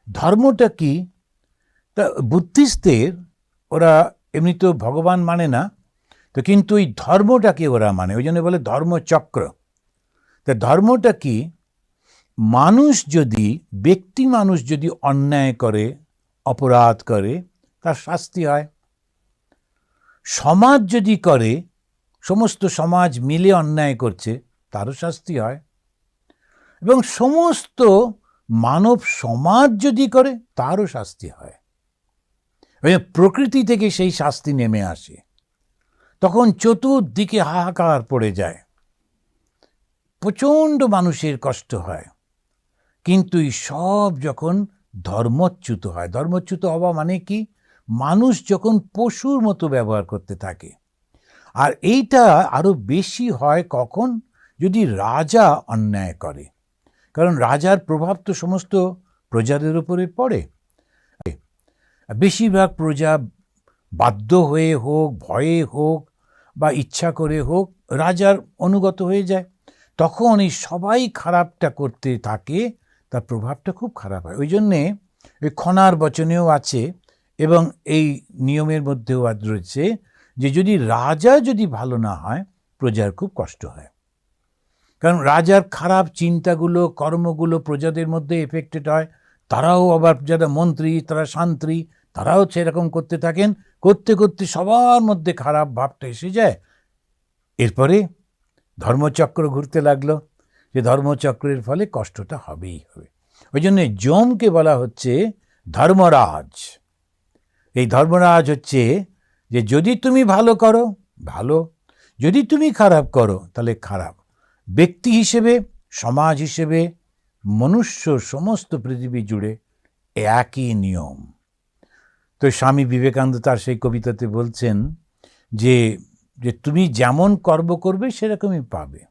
ধর্মটা কি? তা বুদ্ধিস্টদের, ওরা এমনি তো ভগবান মানে না, তো কিন্তু ওই ধর্মটাকে ওরা মানে, ওই জন্য বলে ধর্মচক্র। তা ধর্মটা কি? ব্যক্তি মানুষ যদি অন্যায় করে, অপরাধ করে, তার শাস্তি হয়। সমাজ যদি করে, সমস্ত সমাজ মিলে অন্যায় করছে, তারও শাস্তি হয়। এবং সমস্ত মানব সমাজ যদি করে, তারও শাস্তি হয়। প্রকৃতি থেকে সেই শাস্তি নেমে আসে। তখন চতুর্দিকে হাহাকার পড়ে যায়, প্রচণ্ড মানুষের কষ্ট হয়। কিন্তু এই সব যখন ধর্মচ্যুত হয়, ধর্মচ্যুত হওয়া মানে কি? মানুষ যখন পশুর মতো ব্যবহার করতে থাকে। আর এইটা আরো বেশি হয় কখন? যদি রাজা অন্যায় করে। কারণ রাজার প্রভাব তো সমস্ত প্রজাদের উপরে পড়ে। বেশিরভাগ প্রজা বাধ্য হয়ে হোক, ভয়ে হোক বা ইচ্ছা করে হোক, রাজার অনুগত হয়ে যায়। তখন এই সবাই খারাপটা করতে থাকে, তার প্রভাবটা খুব খারাপ হয়। ওই জন্যে ওই খনার বচনেও আছে এবং এই নিয়মের মধ্যেও রয়েছে যে যদি রাজা যদি ভালো না হয়, প্রজার খুব কষ্ট হয়। কারণ রাজার খারাপ চিন্তাগুলো, কর্মগুলো প্রজাদের মধ্যে এফেক্টেড হয়। তারাও আবার যারা মন্ত্রী, তারা শান্ত্রী, তারাও সেরকম করতে থাকেন। করতে করতে সবার মধ্যে খারাপ ভাবটা এসে যায়। এরপরে ধর্মচক্র ঘুরতে লাগলো, যে ধর্মচক্রের ফলে কষ্টটা হবেই হবে। ওই জন্য যমকে বলা হচ্ছে ধর্মরাজ। এই ধর্মরাজ হচ্ছে যে যদি তুমি ভালো করো, ভালো; যদি তুমি খারাপ করো, তাহলে খারাপ। ব্যক্তি হিসেবে, সমাজ হিসেবে, মনুষ্য সমস্ত পৃথিবী জুড়ে একই নিয়ম। তো স্বামী বিবেকানন্দ তার সেই কবিতাতে বলছেন যে যে তুমি যেমন কর্ম করবে সেরকমই পাবে।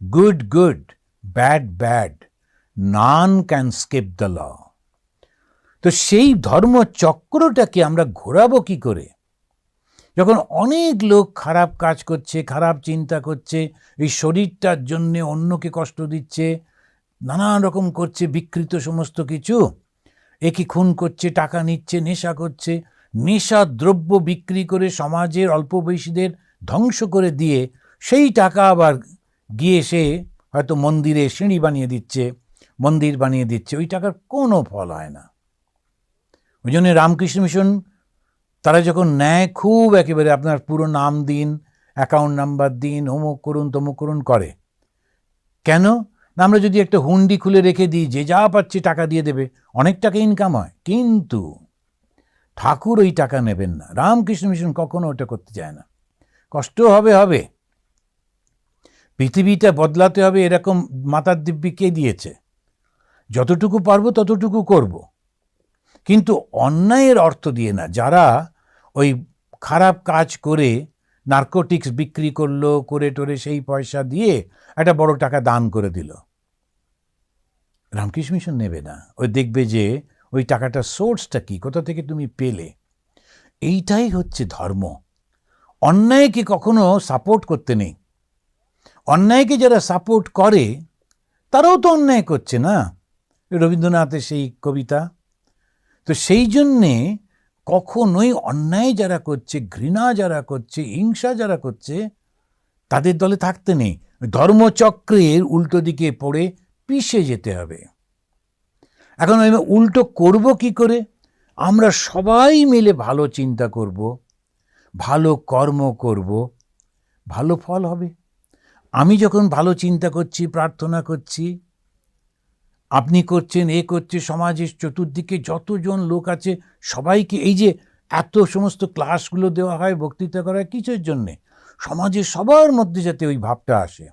Good good, bad bad, none can skip the law. তো সেই ধর্মচক্রটাকে আমরা ঘোরাবো কি করে? যখন অনেক লোক খারাপ কাজ করছে, খারাপ চিন্তা করছে, এই শরীরটার জন্যে অন্যকে কষ্ট দিচ্ছে, নানান রকম করছে বিকৃত সমস্ত কিছু, একে খুন করছে, টাকা নিচ্ছে, নেশা করছে, নেশা দ্রব্য বিক্রি করে সমাজের অল্প বয়সীদের ধ্বংস করে দিয়ে সেই টাকা আবার গিয়ে সে হয়তো মন্দিরে সিঁড়ি বানিয়ে দিচ্ছে, মন্দির বানিয়ে দিচ্ছে, ওই টাকার কোনো ফল হয় না। ওই জন্য রামকৃষ্ণ মিশন তারা যখন নেয়, খুব একেবারে আপনার পুরো নাম দিন, অ্যাকাউন্ট নাম্বার দিন, অমুক করুন তমুক করুন করে। কেন না, আমরা যদি একটা হুন্ডি খুলে রেখে দিই, যে যা পাচ্ছে টাকা দিয়ে দেবে, অনেক টাকা ইনকাম হয়। কিন্তু ঠাকুর ওই টাকা নেবেন না, রামকৃষ্ণ মিশন কখনো ওটা করতে চায় না। কষ্ট হবে, হবে, পৃথিবীটা বদলাতে হবে, এরকম মাতার দিব্যি কে দিয়েছে? যতটুকু পারবো ততটুকু করব, কিন্তু অন্যায়ের অর্থ দিয়ে না। যারা ওই খারাপ কাজ করে নার্কোটিক্স বিক্রি করলো, করে টোরে সেই পয়সা দিয়ে একটা বড় টাকা দান করে দিল, রামকৃষ্ণ মিশন নেবে না। ওই দেখবে যে ওই টাকাটা সোর্সটা কি, কোথা থেকে তুমি পেলে। এইটাই হচ্ছে ধর্ম। অন্যায়কে কখনো সাপোর্ট করতে নেই। অন্যায়কে যারা সাপোর্ট করে, তারাও তো অন্যায় করছে না। রবীন্দ্রনাথের সেই কবিতা। তো সেই জন্যে কখনোই অন্যায় যারা করছে, ঘৃণা যারা করছে, হিংসা যারা করছে, তাদের দলে থাকতে নেই। ধর্মচক্রের উল্টো দিকে পড়ে পিষে যেতে হবে। এখন আমি উল্টো করব কি করে? আমরা সবাই মিলে ভালো চিন্তা করব, ভালো কর্ম করব, ভালো ফল হবে। আমি যখন ভালো চিন্তা করছি, প্রার্থনা করছি, আপনি করছেন, এ করছে, সমাজের চতুর্দিকে যতজন লোক আছে সবাইকে, এই যে এত সমস্ত ক্লাসগুলো দেওয়া হয়, বক্তৃতা করা হয়, কিসের জন্যে? সমাজের সবার মধ্যে যাতে ওই ভাবটা আসে।